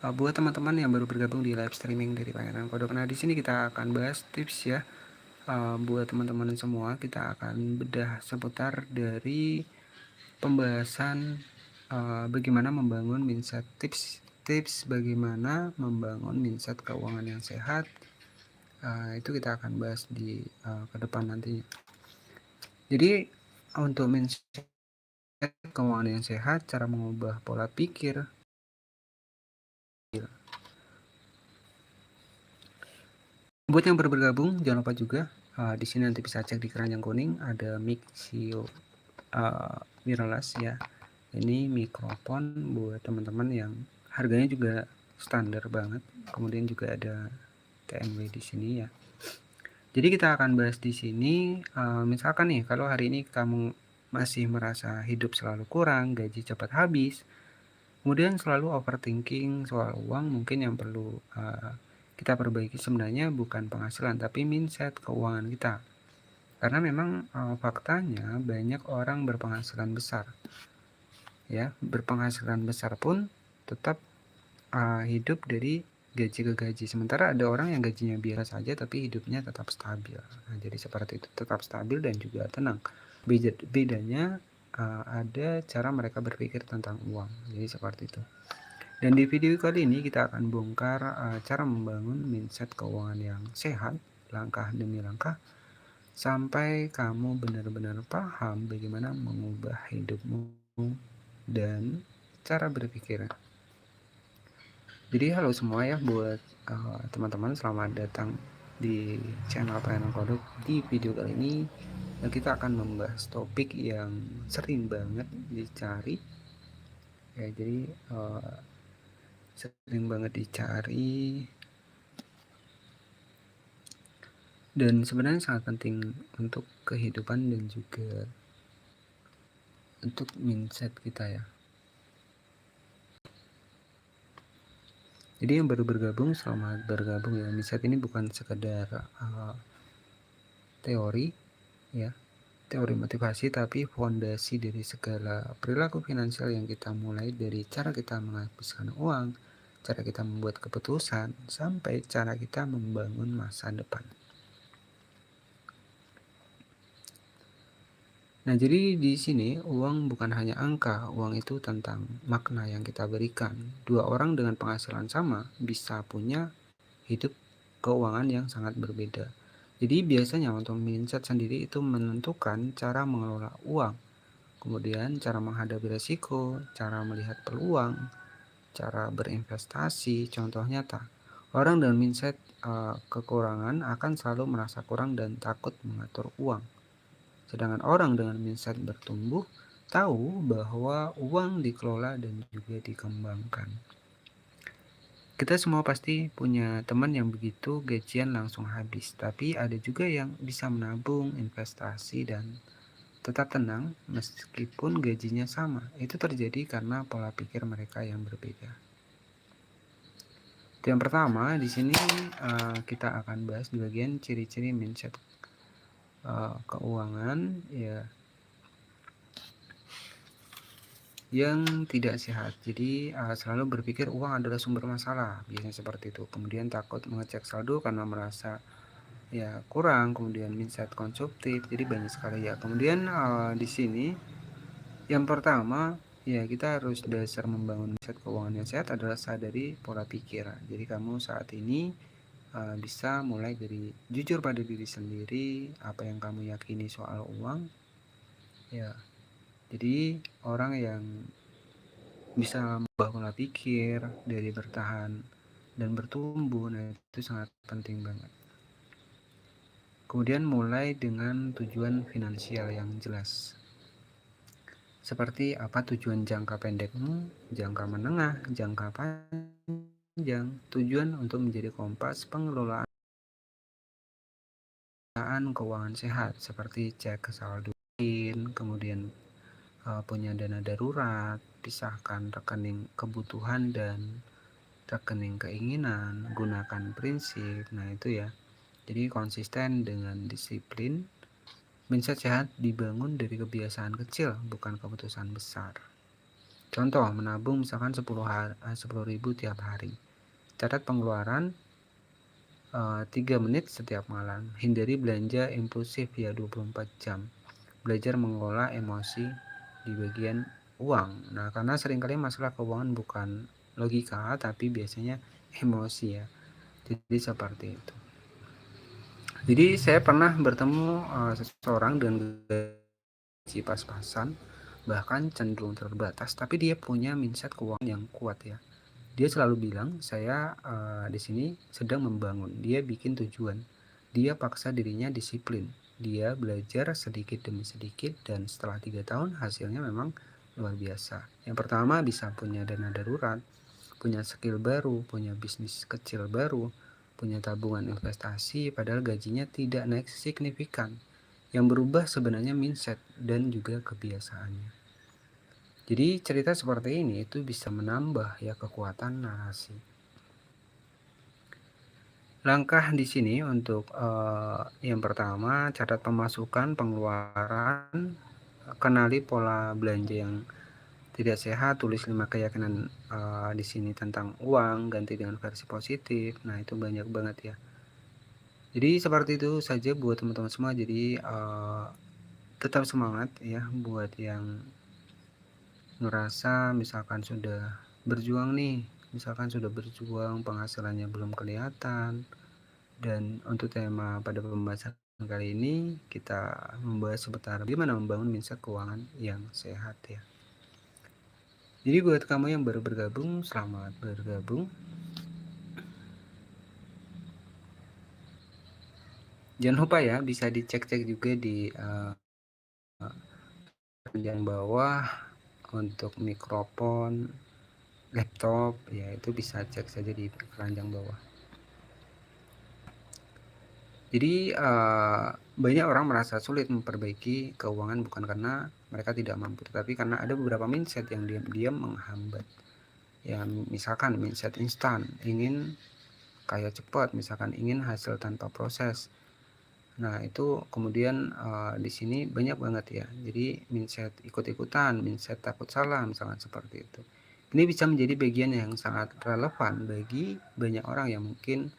Buat teman-teman yang baru bergabung di live streaming dari Pangeran Kodok. Nah, di sini kita akan bahas tips ya. Buat teman-teman semua, kita akan bedah seputar dari pembahasan bagaimana membangun mindset, tips bagaimana membangun mindset keuangan yang sehat. Itu kita akan bahas di ke depan nantinya. Jadi untuk mindset keuangan yang sehat, cara mengubah pola pikir. Buat yang baru bergabung, jangan lupa juga di sini nanti bisa cek di keranjang kuning ada mic Sio wireless ya. Ini mikrofon buat teman-teman yang harganya juga standar banget. Kemudian juga ada TMW di sini ya. Jadi kita akan bahas di sini, misalkan nih kalau hari ini kamu masih merasa hidup selalu kurang, gaji cepat habis, kemudian selalu overthinking soal uang, mungkin yang perlu kita perbaiki sebenarnya bukan penghasilan tapi mindset keuangan kita. Karena memang faktanya banyak orang berpenghasilan besar ya, berpenghasilan besar pun tetap hidup dari gaji ke gaji, sementara ada orang yang gajinya biasa saja tapi hidupnya tetap stabil. Nah, jadi seperti itu, tetap stabil dan juga tenang. Bedanya ada cara mereka berpikir tentang uang, jadi seperti itu. Dan di video kali ini kita akan bongkar cara membangun mindset keuangan yang sehat, langkah demi langkah, sampai kamu benar-benar paham bagaimana mengubah hidupmu dan cara berpikir. Jadi halo semua ya buat teman-teman, selamat datang di channel Pangeran Kodok. Di video kali ini kita akan membahas topik yang sering banget dicari ya, jadi sering banget dicari dan sebenarnya sangat penting untuk kehidupan dan juga untuk mindset kita ya. Jadi yang baru bergabung, selamat bergabung ya. Mindset ini bukan sekedar teori ya, teori motivasi, tapi fondasi dari segala perilaku finansial yang kita mulai dari cara kita menghabiskan uang, cara kita membuat keputusan, sampai cara kita membangun masa depan. Nah, jadi di sini uang bukan hanya angka, uang itu tentang makna yang kita berikan. Dua orang dengan penghasilan sama bisa punya hidup keuangan yang sangat berbeda. Jadi biasanya untuk mindset sendiri itu menentukan cara mengelola uang, kemudian cara menghadapi resiko, cara melihat peluang, cara berinvestasi. Contoh nyata, orang dengan mindset kekurangan akan selalu merasa kurang dan takut mengatur uang. Sedangkan orang dengan mindset bertumbuh tahu bahwa uang dikelola dan juga dikembangkan. Kita semua pasti punya teman yang begitu gajian langsung habis, tapi ada juga yang bisa menabung, investasi, dan tetap tenang meskipun gajinya sama. Itu terjadi karena pola pikir mereka yang berbeda. Yang pertama, di sini kita akan bahas di bagian ciri-ciri mindset keuangan ya yang tidak sehat. Jadi selalu berpikir uang adalah sumber masalah, biasanya seperti itu. Kemudian takut mengecek saldo karena merasa ya kurang, kemudian mindset konsumtif, jadi banyak sekali ya. Kemudian di sini yang pertama ya, kita harus dasar membangun mindset keuangan yang sehat adalah sadari pola pikir. Jadi kamu saat ini bisa mulai dari jujur pada diri sendiri, apa yang kamu yakini soal uang ya. Jadi orang yang bisa mengubah pola pikir dari bertahan dan bertumbuh, nah itu sangat penting banget. Kemudian mulai dengan tujuan finansial yang jelas. Seperti apa tujuan jangka pendekmu, jangka menengah, jangka panjang. Tujuan untuk menjadi kompas pengelolaan keuangan sehat, seperti cek saldo, kemudian punya dana darurat, pisahkan rekening kebutuhan dan rekening keinginan, gunakan prinsip. Nah itu ya, jadi konsisten dengan disiplin. Mindset sehat dibangun dari kebiasaan kecil, bukan keputusan besar. Contoh, menabung misalkan 10.000 tiap hari. Catat pengeluaran 3 menit setiap malam. Hindari belanja impulsif ya 24 jam. Belajar mengelola emosi di bagian uang. Nah, karena seringkali masalah keuangan bukan logika, tapi biasanya emosi ya. Jadi seperti itu. Jadi saya pernah bertemu seseorang dengan gaji pas-pasan, bahkan cenderung terbatas, tapi dia punya mindset keuangan yang kuat ya. Dia selalu bilang, saya di sini sedang membangun. Dia bikin tujuan. Dia paksa dirinya disiplin. Dia belajar sedikit demi sedikit dan setelah 3 tahun hasilnya memang luar biasa. Yang pertama bisa punya dana darurat, punya skill baru, punya bisnis kecil baru, punya tabungan investasi padahal gajinya tidak naik signifikan. Yang berubah sebenarnya mindset dan juga kebiasaannya. Jadi cerita seperti ini itu bisa menambah ya kekuatan narasi. Langkah di sini untuk yang pertama, catat pemasukan, pengeluaran, kenali pola belanja yang tidak sehat, tulis 5 keyakinan di sini tentang uang, ganti dengan versi positif. Nah, itu banyak banget ya. Jadi seperti itu saja buat teman-teman semua. Jadi tetap semangat ya buat yang ngerasa misalkan sudah berjuang nih, misalkan sudah berjuang penghasilannya belum kelihatan. Dan untuk tema pada pembahasan kali ini kita membahas seputar bagaimana membangun mindset keuangan yang sehat ya. Jadi buat kamu yang baru bergabung, selamat bergabung. Jangan lupa ya bisa dicek-cek juga di bagian bawah untuk mikrofon, laptop ya, itu bisa cek saja di keranjang bawah. Jadi banyak orang merasa sulit memperbaiki keuangan bukan karena mereka tidak mampu, tetapi karena ada beberapa mindset yang diam-diam menghambat. Ya misalkan mindset instan, ingin kaya cepat, misalkan ingin hasil tanpa proses. Nah itu kemudian di sini banyak banget ya. Jadi mindset ikut-ikutan, mindset takut salah, misalkan seperti itu. Ini bisa menjadi bagian yang sangat relevan bagi banyak orang yang mungkin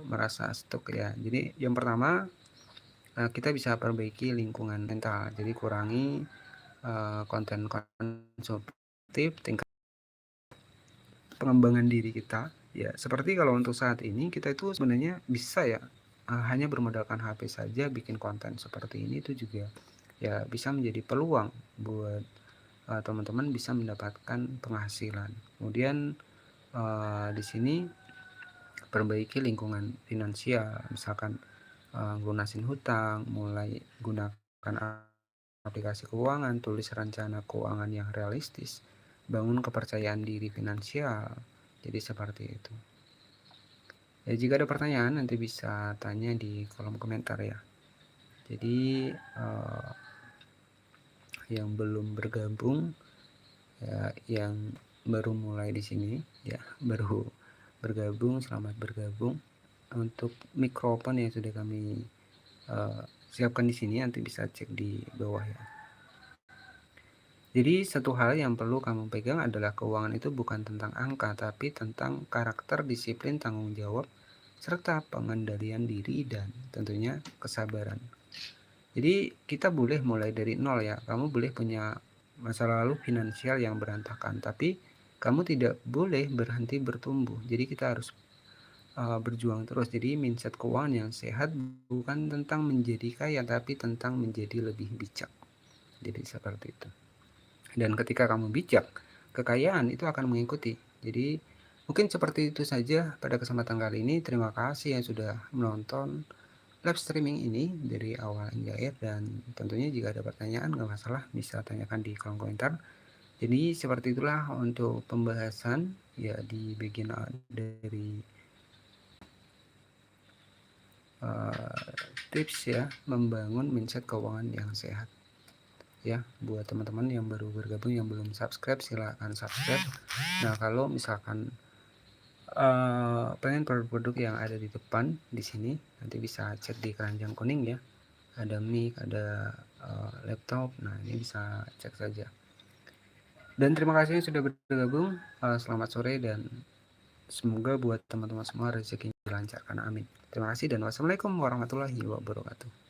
merasa stuck ya. Jadi yang pertama kita bisa perbaiki lingkungan mental. Jadi kurangi konten konsumtif, tingkat pengembangan diri kita. Ya seperti kalau untuk saat ini kita itu sebenarnya bisa ya hanya bermodalkan HP saja bikin konten seperti ini itu juga ya bisa menjadi peluang buat teman-teman bisa mendapatkan penghasilan. Kemudian di sini perbaiki lingkungan finansial, misalkan lunasin hutang, mulai gunakan aplikasi keuangan, tulis rencana keuangan yang realistis, bangun kepercayaan diri finansial. Jadi seperti itu. Ya, jika ada pertanyaan nanti bisa tanya di kolom komentar ya. Jadi yang belum bergabung ya, yang baru mulai di sini ya, baru bergabung, selamat bergabung. Untuk mikrofon yang sudah kami siapkan di sini nanti bisa cek di bawah ya. Jadi satu hal yang perlu kamu pegang adalah keuangan itu bukan tentang angka, tapi tentang karakter, disiplin, tanggung jawab, serta pengendalian diri dan tentunya kesabaran. Jadi kita boleh mulai dari nol ya. Kamu boleh punya masa lalu finansial yang berantakan, tapi kamu tidak boleh berhenti bertumbuh. Jadi kita harus berjuang terus. Jadi mindset keuangan yang sehat bukan tentang menjadi kaya, tapi tentang menjadi lebih bijak. Jadi seperti itu. Dan ketika kamu bijak, kekayaan itu akan mengikuti. Jadi mungkin seperti itu saja pada kesempatan kali ini. Terima kasih yang sudah menonton live streaming ini dari awal hingga akhir, dan tentunya jika ada pertanyaan nggak masalah bisa tanyakan di kolom komentar. Jadi seperti itulah untuk pembahasan ya di bagian dari tips ya membangun mindset keuangan yang sehat. Ya buat teman-teman yang baru bergabung yang belum subscribe silahkan subscribe. Nah kalau misalkan pengen produk-produk yang ada di depan di sini nanti bisa cek di keranjang kuning ya, ada mic, ada laptop. Nah ini bisa cek saja. Dan terima kasih yang sudah bergabung. Selamat sore dan semoga buat teman-teman semua rezekinya dilancarkan. Amin. Terima kasih dan wassalamualaikum warahmatullahi wabarakatuh.